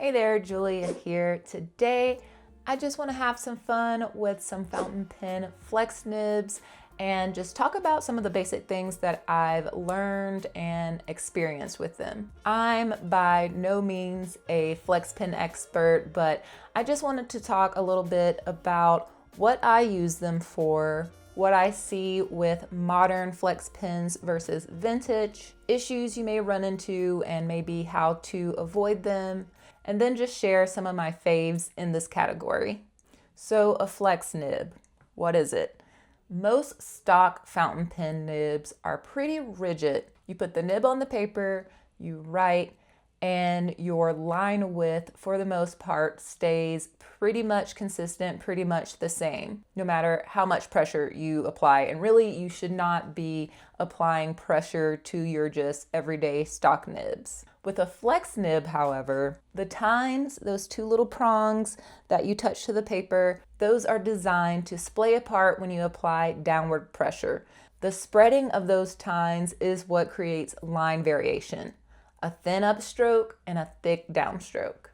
Hey there, Julia here. Today, I just want to have some fun with some fountain pen Flex Nibs and just talk about some of the basic things that I've learned and experienced with them. I'm by no means a flex pen expert, but I just wanted to talk a little bit about what I use them for, what I see with modern flex pens versus vintage, issues you may run into, and maybe how to avoid them, and then just share some of my faves in this category. So a flex nib, what is it? Most stock fountain pen nibs are pretty rigid. You put the nib on the paper, you write, and your line width, for the most part, stays pretty much consistent, pretty much the same, no matter how much pressure you apply. And really, you should not be applying pressure to your just everyday stock nibs. With a flex nib, however, the tines, those two little prongs that you touch to the paper, those are designed to splay apart when you apply downward pressure. The spreading of those tines is what creates line variation. A thin upstroke and a thick downstroke.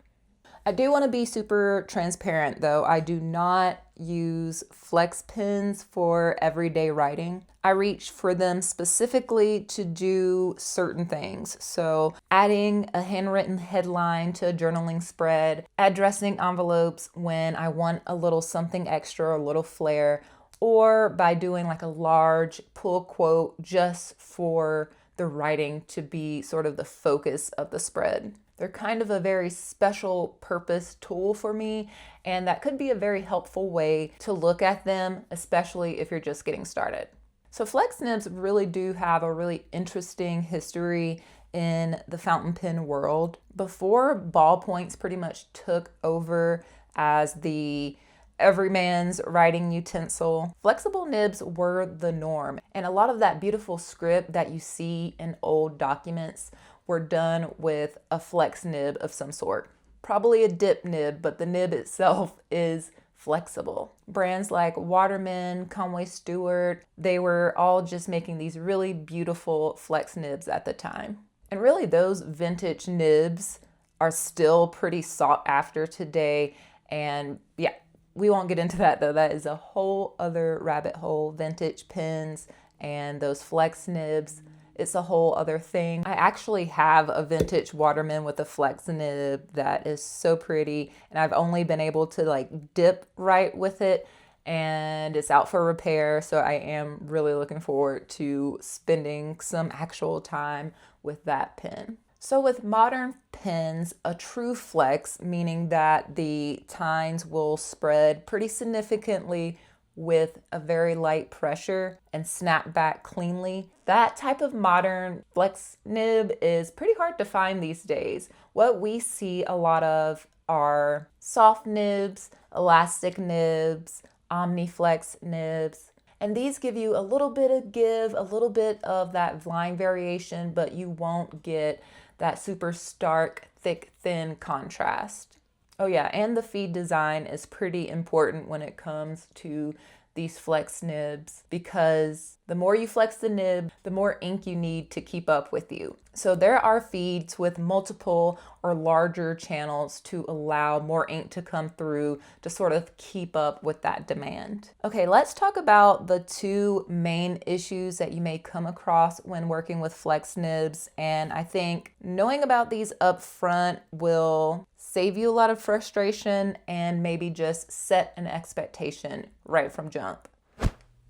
I do want to be super transparent though. I do not use flex pens for everyday writing. I reach for them specifically to do certain things. So adding a handwritten headline to a journaling spread, addressing envelopes when I want a little something extra, a little flair, or by doing like a large pull quote just for the writing to be sort of the focus of the spread. They're kind of a very special purpose tool for me, and that could be a very helpful way to look at them, especially if you're just getting started. So flex nibs really do have a really interesting history in the fountain pen world. Before ballpoints pretty much took over as the everyman's writing utensil, flexible nibs were the norm. And a lot of that beautiful script that you see in old documents were done with a flex nib of some sort. Probably a dip nib, but the nib itself is flexible. Brands like Waterman, Conway Stewart, they were all just making these really beautiful flex nibs at the time. And really those vintage nibs are still pretty sought after today. And yeah, we won't get into that though. That is a whole other rabbit hole. Vintage pens and those flex nibs, it's a whole other thing. I actually have a vintage Waterman with a flex nib that is so pretty, and I've only been able to like dip right with it, and it's out for repair. So I am really looking forward to spending some actual time with that pen. So with modern pens, a true flex, meaning that the tines will spread pretty significantly with a very light pressure and snap back cleanly. That type of modern flex nib is pretty hard to find these days. What we see a lot of are soft nibs, elastic nibs, omniflex nibs. And these give you a little bit of give, a little bit of that line variation, but you won't get that super stark, thick, thin contrast. Oh yeah, and the feed design is pretty important when it comes to these flex nibs, because the more you flex the nib, the more ink you need to keep up with you. So there are feeds with multiple or larger channels to allow more ink to come through to sort of keep up with that demand. Okay, let's talk about the two main issues that you may come across when working with flex nibs. And I think knowing about these up front will save you a lot of frustration and maybe just set an expectation right from jump.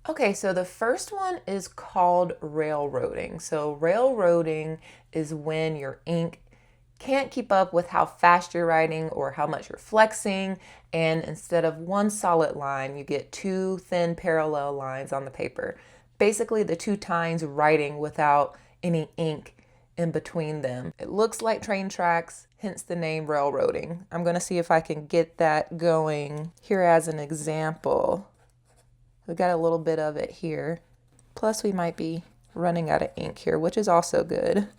Okay, so the first one is called railroading. So railroading is when your ink can't keep up with how fast you're writing or how much you're flexing, and instead of one solid line, you get two thin parallel lines on the paper. Basically the two tines writing without any ink in between them. It looks like train tracks, hence the name railroading. I'm gonna see if I can get that going here as an example. We got a little bit of it here. Plus we might be running out of ink here, which is also good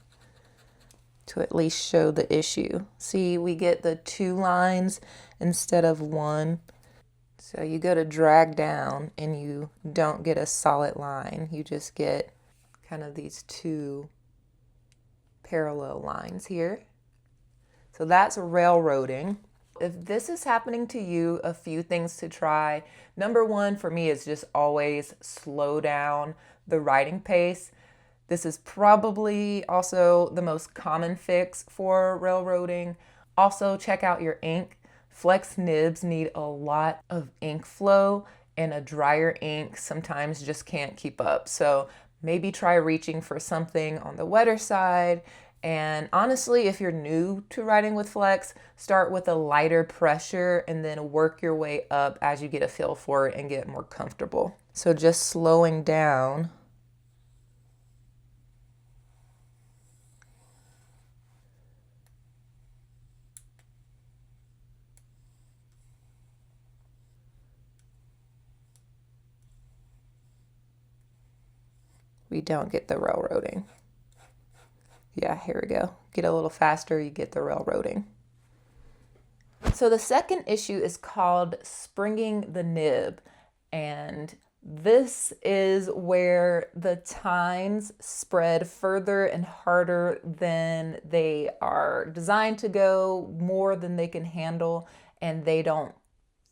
to at least show the issue. See, we get the two lines instead of one. So you go to drag down and you don't get a solid line. You just get kind of these two parallel lines here. So that's railroading. If this is happening to you, a few things to try. Number one for me is just always slow down the writing pace. This is probably also the most common fix for railroading. Also, check out your ink. Flex nibs need a lot of ink flow, and a drier ink sometimes just can't keep up. So maybe try reaching for something on the wetter side. And honestly, if you're new to writing with Flex, start with a lighter pressure and then work your way up as you get a feel for it and get more comfortable. So just slowing down. We don't get the railroading. Yeah, here we go. Get a little faster, you get the railroading. So the second issue is called springing the nib. And this is where the tines spread further and harder than they are designed to go, more than they can handle, and they don't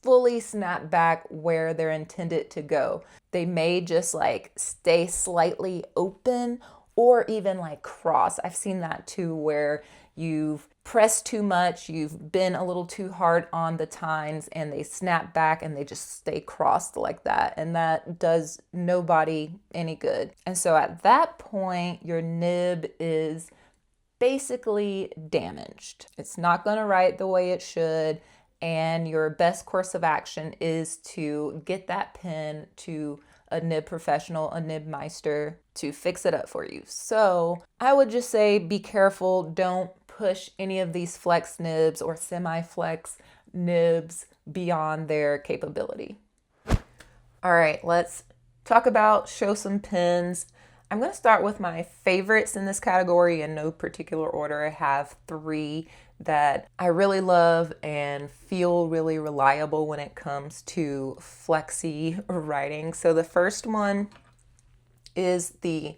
fully snap back where they're intended to go. They may just like stay slightly open or even like cross. I've seen that too, where you've pressed too much, you've been a little too hard on the tines and they snap back and they just stay crossed like that. And that does nobody any good. And so at that point, your nib is basically damaged. It's not gonna write the way it should. And your best course of action is to get that pen to a nib professional, a nib meister, to fix it up for you. So I would just say be careful. Don't push any of these flex nibs or semi-flex nibs beyond their capability. All right, let's talk about show some pens. I'm going to start with my favorites in this category in no particular order. I have 3 that I really love and feel really reliable when it comes to flexy writing. So the first one is the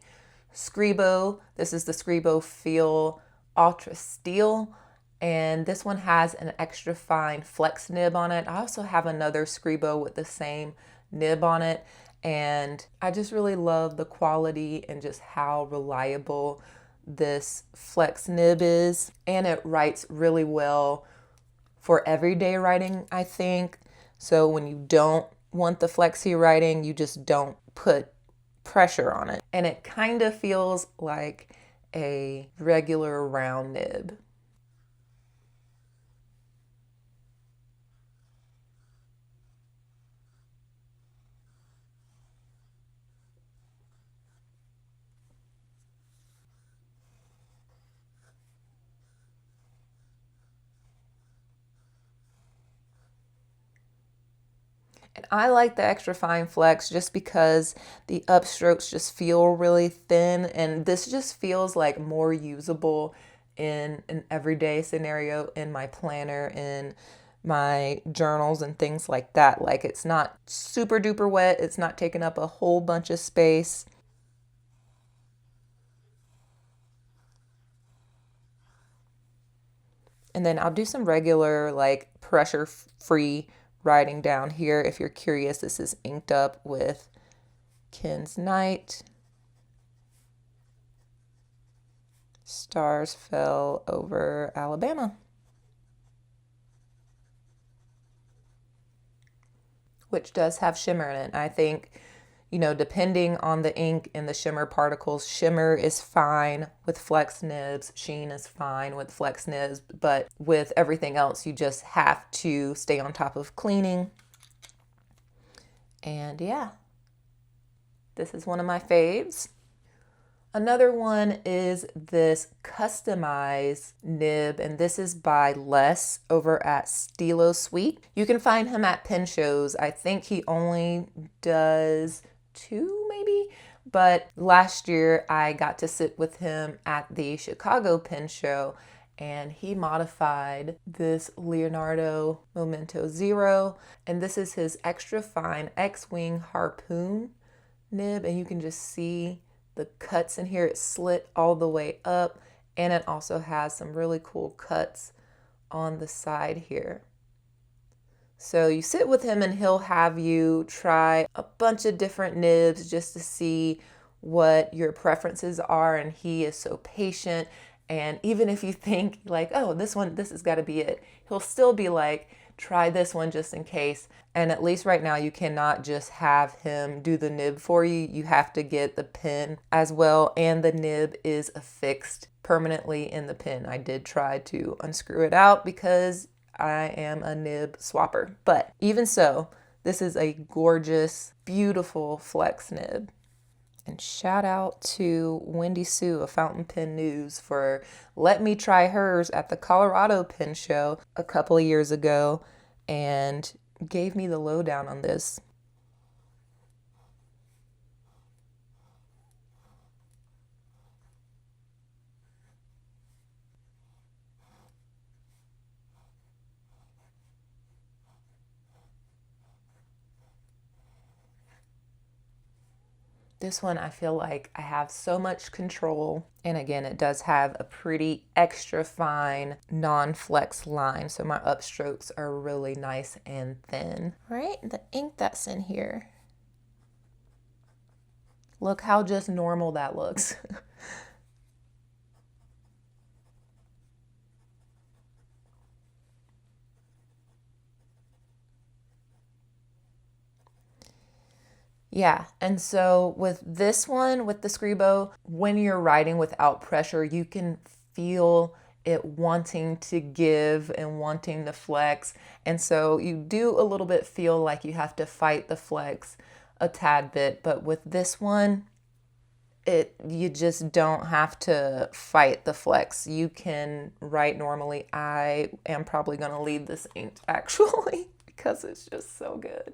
Scribo. This is the Scribo Feel Ultra Steel. And this one has an extra fine flex nib on it. I also have another Scribo with the same nib on it. And I just really love the quality and just how reliable this flex nib is. And it writes really well for everyday writing, I think. So when you don't want the flexy writing, you just don't put pressure on it. And it kind of feels like a regular round nib. And I like the extra fine flex just because the upstrokes just feel really thin, and this just feels like more usable in an everyday scenario, in my planner, in my journals and things like that. Like, it's not super duper wet, it's not taking up a whole bunch of space. And then I'll do some regular, like, pressure-free writing down here. If you're curious, this is inked up with Ken's Night. Stars fell over Alabama. Which does have shimmer in it. I think, you know, depending on the ink and the shimmer particles, shimmer is fine with flex nibs, sheen is fine with flex nibs, but with everything else, you just have to stay on top of cleaning. And yeah, this is one of my faves. Another one is this customized nib, and this is by Les over at Stilo Sweet. You can find him at pen shows. I think he only does 2 maybe, but last year I got to sit with him at the Chicago Pen Show, and he modified this Leonardo Momento Zero, and this is his extra fine X-Wing Harpoon nib, and you can just see the cuts in here. It's slit all the way up, and it also has some really cool cuts on the side here. So you sit with him and he'll have you try a bunch of different nibs just to see what your preferences are, and he is so patient. And even if you think like, oh, this has got to be it, he'll still be like, try this one just in case. And at least right now you cannot just have him do the nib for you. You have to get the pin as well, and the nib is affixed permanently in the pin. I did try to unscrew it out because I am a nib swapper. But even so, this is a gorgeous, beautiful Flex Nib. And shout out to Wendy Sue of Fountain Pen News for letting me try hers at the Colorado Pen Show a couple of years ago and gave me the lowdown on this. This one, I feel like I have so much control. And again, it does have a pretty extra fine non-flex line. So my upstrokes are really nice and thin. All right, the ink that's in here. Look how just normal that looks. Yeah, and so with this one, with the Scribo, when you're writing without pressure, you can feel it wanting to give and wanting to flex. And so you do a little bit feel like you have to fight the flex a tad bit, but with this one, you just don't have to fight the flex. You can write normally. I am probably going to leave this inked actually because it's just so good.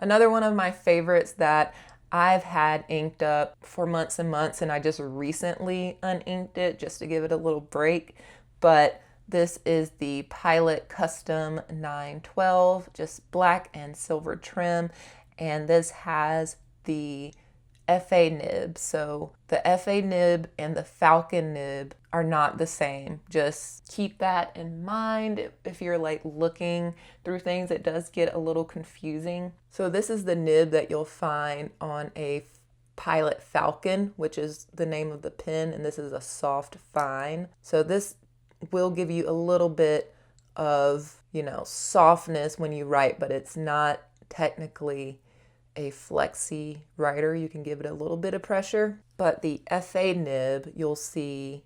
Another one of my favorites that I've had inked up for months and months, and I just recently uninked it just to give it a little break. But this is the Pilot Custom 912, just black and silver trim. And this has the FA nib. So the FA nib and the Falcon nib are not the same. Just keep that in mind. If you're like looking through things, it does get a little confusing. So this is the nib that you'll find on a Pilot Falcon, which is the name of the pen, and this is a soft fine. So this will give you a little bit of, softness when you write, but it's not technically a flexi writer. You can give it a little bit of pressure, but the FA nib you'll see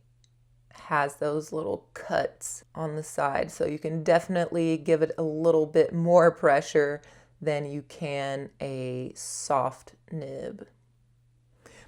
has those little cuts on the side, so you can definitely give it a little bit more pressure than you can a soft nib.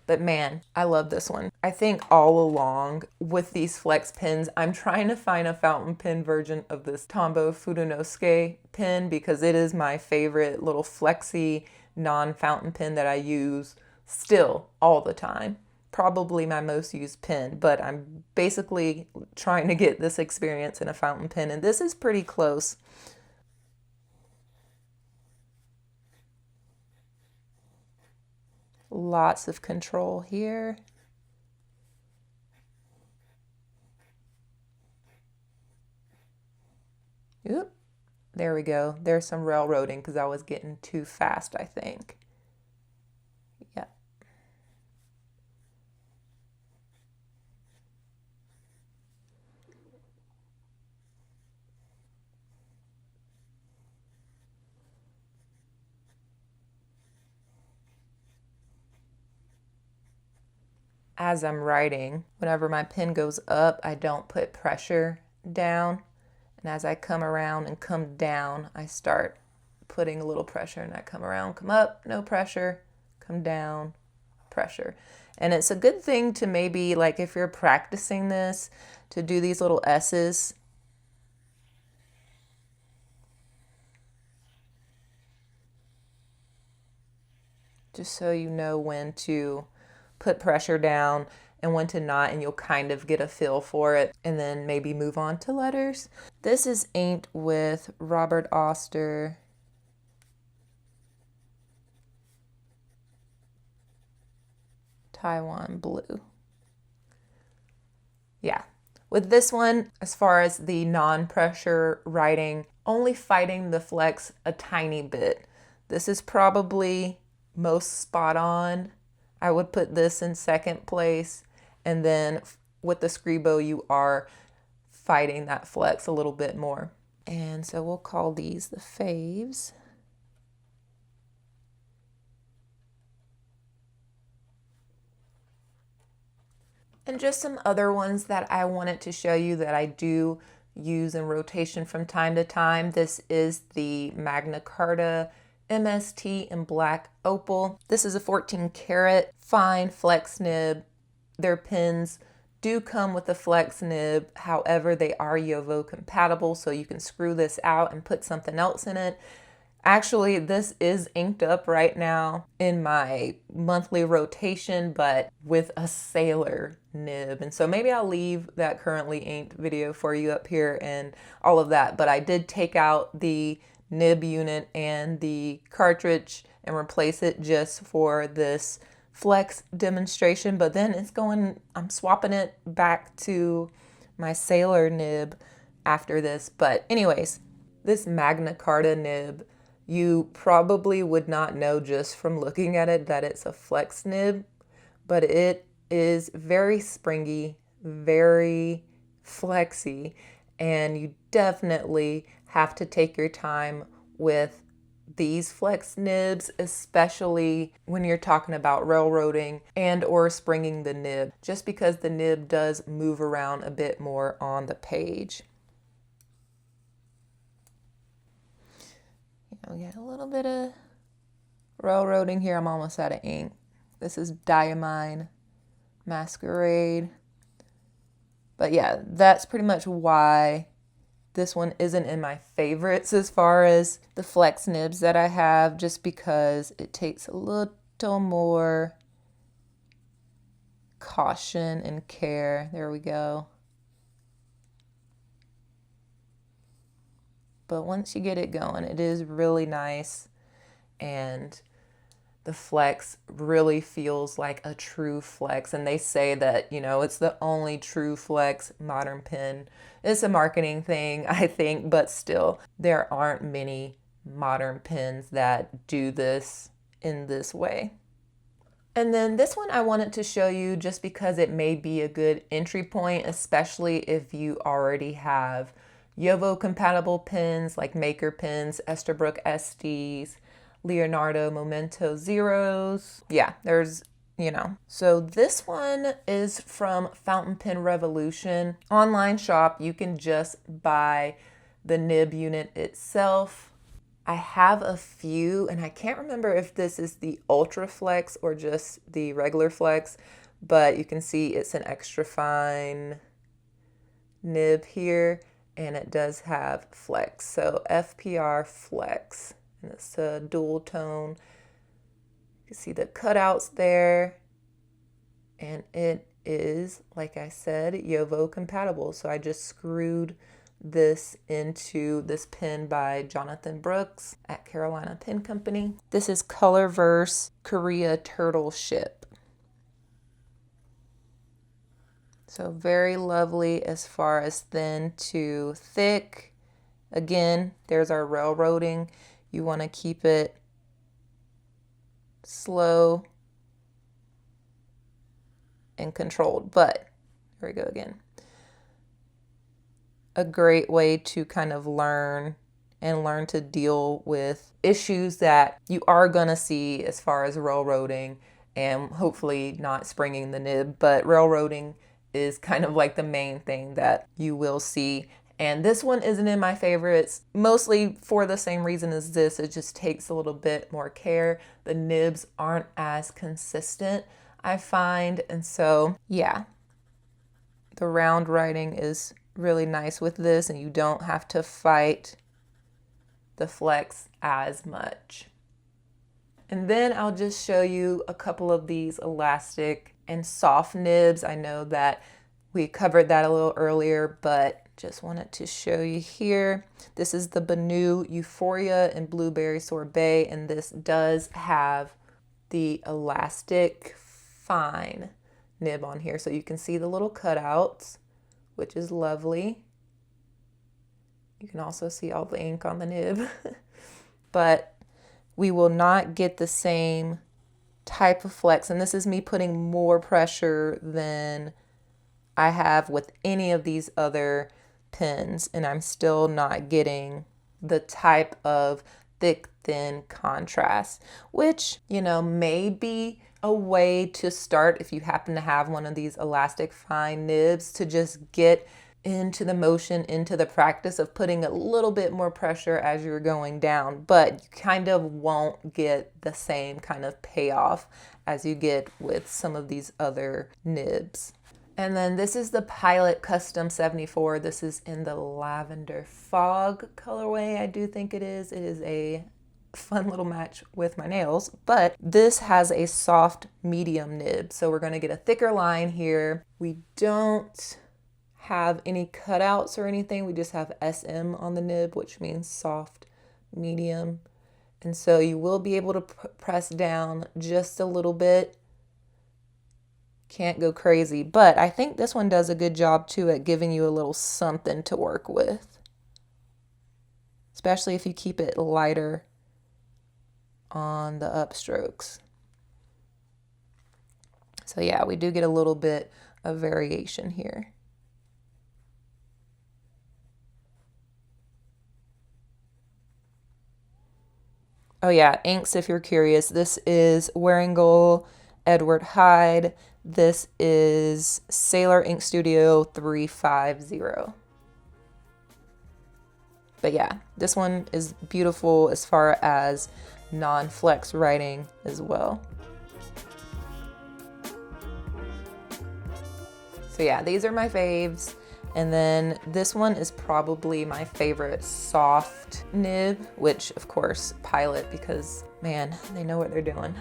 But man, I love this one. I think all along with these flex pens, I'm trying to find a fountain pen version of this Tombow Fudenosuke pen because it is my favorite little flexi non-fountain pen that I use still all the time. Probably my most used pen, but I'm basically trying to get this experience in a fountain pen, and this is pretty close. Lots of control here. Oop, there we go. There's some railroading because I was getting too fast, I think. Yeah. As I'm writing, whenever my pen goes up, I don't put pressure down. And as I come around and come down, I start putting a little pressure, and I come around, come up, no pressure, come down, pressure. And it's a good thing to maybe, like if you're practicing this, to do these little S's. Just so you know when to put pressure down and when to not, and you'll kind of get a feel for it, and then maybe move on to letters. This is inked with Robert Oster Taiwan Blue. Yeah, With this one, as far as the non-pressure writing, only fighting the flex a tiny bit. This is probably most spot on. I would put this in second place. And then with the Scribo, you are fighting that flex a little bit more. And so we'll call these the faves. And just some other ones that I wanted to show you that I do use in rotation from time to time. This is the Magna Carta MST in black opal. This is a 14 karat fine flex nib. Their pins do come with a flex nib. However, they are JoWo compatible, so you can screw this out and put something else in it. Actually, this is inked up right now in my monthly rotation, but with a sailor nib. And so maybe I'll leave that currently inked video for you up here and all of that. But I did take out the nib unit and the cartridge and replace it just for this flex demonstration. But then I'm swapping it back to my sailor nib after this. But anyways, this Magna Carta nib, you probably would not know just from looking at it that it's a flex nib, but it is very springy, very flexy, and you definitely have to take your time with these flex nibs, especially when you're talking about railroading and or springing the nib, just because the nib does move around a bit more on the page. We got a little bit of railroading here. I'm almost out of ink. This is Diamine Masquerade. But yeah, that's pretty much why this one isn't in my favorites as far as the flex nibs that I have, just because it takes a little more caution and care. There we go. But once you get it going, it is really nice, and the flex really feels like a true flex. And they say that, you know, it's the only true flex modern pen. It's a marketing thing, I think, but still, there aren't many modern pens that do this in this way. And then this one I wanted to show you just because it may be a good entry point, especially if you already have JoWo compatible pens like Maker pens, Esterbrook SDs, Leonardo Momento Zeros. Yeah, there's, you know. So this one is from Fountain Pen Revolution. Online shop, you can just buy the nib unit itself. I have a few, and I can't remember if this is the Ultra Flex or just the regular Flex, but you can see it's an extra fine nib here. And it does have flex, so FPR Flex, and it's a dual tone. You can see the cutouts there, and it is, like I said, JoWo compatible. So I just screwed this into this pen by Jonathan Brooks at Carolina Pen Company. This is Colorverse Korea Turtle Ship. So very lovely as far as thin to thick. Again, there's our railroading. You want to keep it slow and controlled, but here we go again. A great way to kind of learn to deal with issues that you are going to see as far as railroading, and hopefully not springing the nib, but railroading is kind of like the main thing that you will see. And this one isn't in my favorites, mostly for the same reason as this. It just takes a little bit more care. The nibs aren't as consistent, I find. And so, yeah, the round writing is really nice with this, and you don't have to fight the flex as much. And then I'll just show you a couple of these elastic and soft nibs. I know that we covered that a little earlier, but just wanted to show you here. This is the Banu Euphoria and Blueberry Sorbet, and this does have the elastic fine nib on here, so you can see the little cutouts which is lovely. You can also see all the ink on the nib, but we will not get the same type of flex. And this is me putting more pressure than I have with any of these other pens, and I'm still not getting the type of thick, thin contrast, which, you know, may be a way to start if you happen to have one of these elastic fine nibs, to just get into the motion, into the practice of putting a little bit more pressure as you're going down, but you kind of won't get the same kind of payoff as you get with some of these other nibs. And then this is the Pilot Custom 74. This is in the Lavender Fog colorway, I do think it is. It is a fun little match with my nails, but this has a soft medium nib. So we're gonna get a thicker line here. We don't have any cutouts or anything. We just have SM on the nib, which means soft medium. And so you will be able to press down just a little bit. Can't go crazy, but I think this one does a good job too at giving you a little something to work with, especially if you keep it lighter on the upstrokes. So yeah, we do get a little bit of variation here. Oh yeah, inks, if you're curious, this is Waringal Edward Hyde. This is Sailor Ink Studio 350. But yeah, this one is beautiful as far as non-flex writing as well. So yeah, these are my faves. And then this one is probably my favorite soft nib, which of course Pilot, because man, they know what they're doing.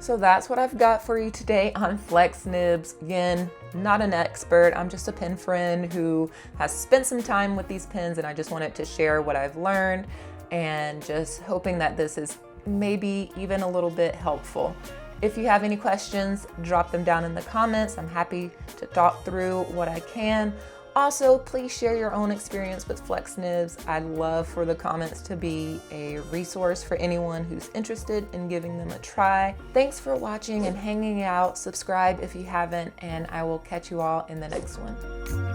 So that's what I've got for you today on flex nibs. Again, not an expert, I'm just a pen friend who has spent some time with these pens, and I just wanted to share what I've learned and just hoping that this is maybe even a little bit helpful. If you have any questions, drop them down in the comments. I'm happy to talk through what I can. Also, please share your own experience with flex nibs. I'd love for the comments to be a resource for anyone who's interested in giving them a try. Thanks for watching and hanging out. Subscribe if you haven't, and I will catch you all in the next one.